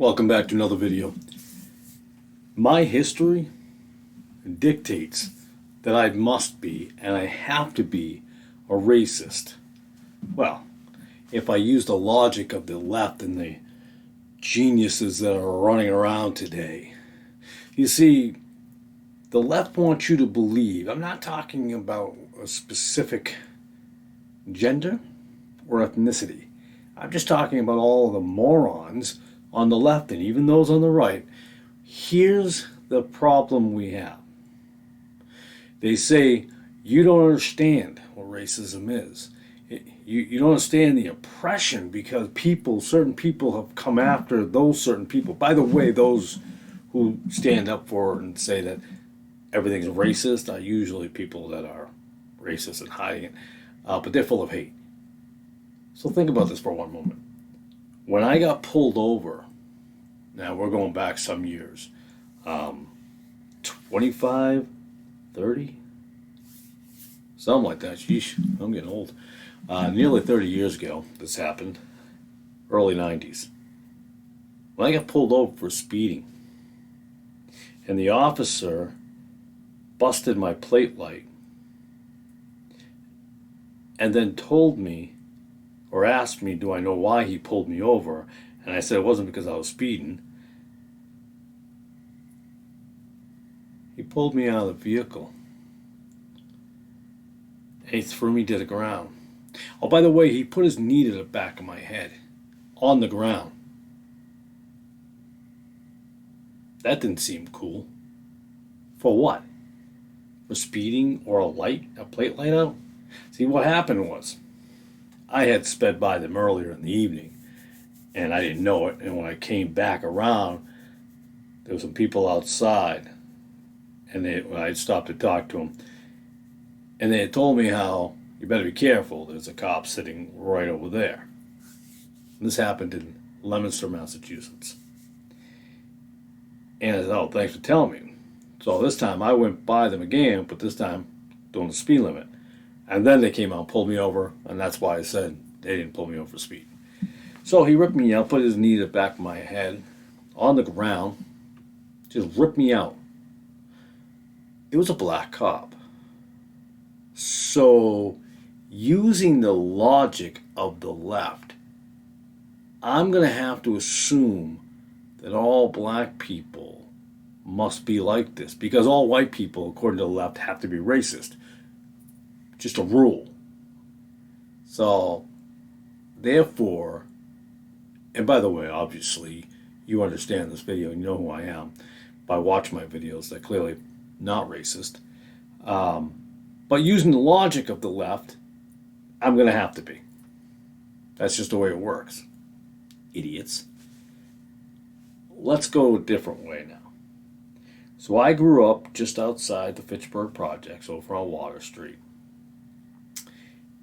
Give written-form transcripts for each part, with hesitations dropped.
Welcome back to another video. My history dictates that I must be, and I have to be, a racist. Well, if I use the logic of the left and the geniuses that are running around today. You see, the left wants you to believe, I'm not talking about a specific gender or ethnicity. I'm just talking about all of the morons on the left and even those on the right. Here's the problem we have. They say, you don't understand what racism is. You don't understand the oppression because certain people have come after those certain people. By the way, those who stand up for it and say that everything's racist are usually people that are racist and hiding it, but they're full of hate. So think about this for one moment. When I got pulled over, now we're going back some years, 25, 30, something like that. Sheesh, I'm getting old. Nearly 30 years ago, this happened, early 90s. When I got pulled over for speeding, and the officer busted my plate light, and then told me, or asked me, do I know why he pulled me over? And I said it wasn't because I was speeding. He pulled me out of the vehicle. And he threw me to the ground. Oh, by the way, he put his knee to the back of my head, on the ground. That didn't seem cool. For what? For speeding or a plate light out? See, what happened was, I had sped by them earlier in the evening, and I didn't know it. And when I came back around, there were some people outside, and I stopped to talk to them, and they had told me how, you better be careful, there's a cop sitting right over there. And this happened in Leominster, Massachusetts. And I said, oh, thanks for telling me. So this time I went by them again, but this time doing the speed limit. And then they came out and pulled me over, and that's why I said they didn't pull me over for speed. So he ripped me out, put his knee to the back of my head, on the ground, just ripped me out. It was a black cop. So, using the logic of the left, I'm going to have to assume that all black people must be like this, because all white people, according to the left, have to be racist. Just a rule. So, therefore, and by the way, obviously, you understand this video, you know who I am, by watching my videos, they're clearly not racist. But using the logic of the left, I'm going to have to be. That's just the way it works. Idiots. Let's go a different way now. So I grew up just outside the Fitchburg Projects over on Water Street.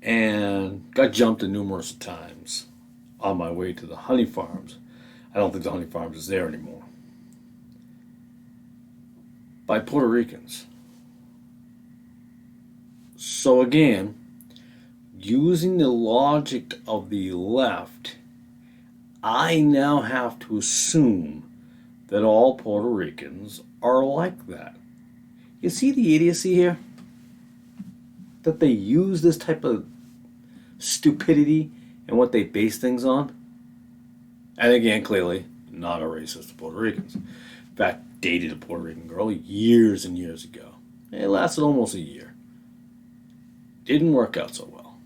And got jumped numerous times on my way to the Honey Farms. I don't think the Honey Farms is there anymore. By Puerto Ricans. So again, using the logic of the left, I now have to assume that all Puerto Ricans are like that. You see the idiocy here? That they use this type of stupidity and what they base things on? And again, clearly, not a racist to Puerto Ricans. In fact, dated a Puerto Rican girl years and years ago. It lasted almost a year. Didn't work out so well.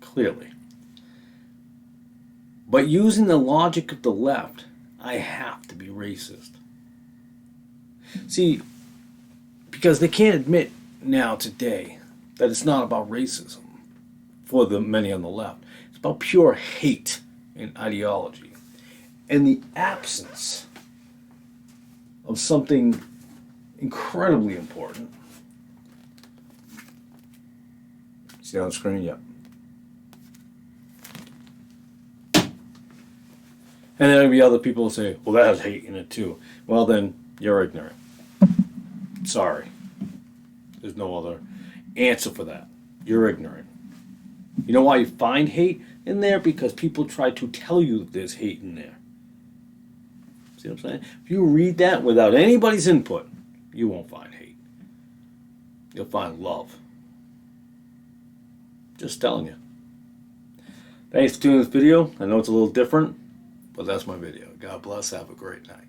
Clearly. But using the logic of the left, I have to be racist. See, because they can't admit now today that it's not about racism for the many on the left. It's about pure hate and ideology. And the absence of something incredibly important. See on the screen? Yep. And then there'll be other people who say, well, that has hate in it too. Well, then you're ignorant. Sorry. There's no other answer for that. You're ignorant. You know why you find hate in there? Because people try to tell you that there's hate in there. See what I'm saying? If you read that without anybody's input, you won't find hate. You'll find love. Just telling you. Thanks for tuning in this video. I know it's a little different, but that's my video. God bless. Have a great night.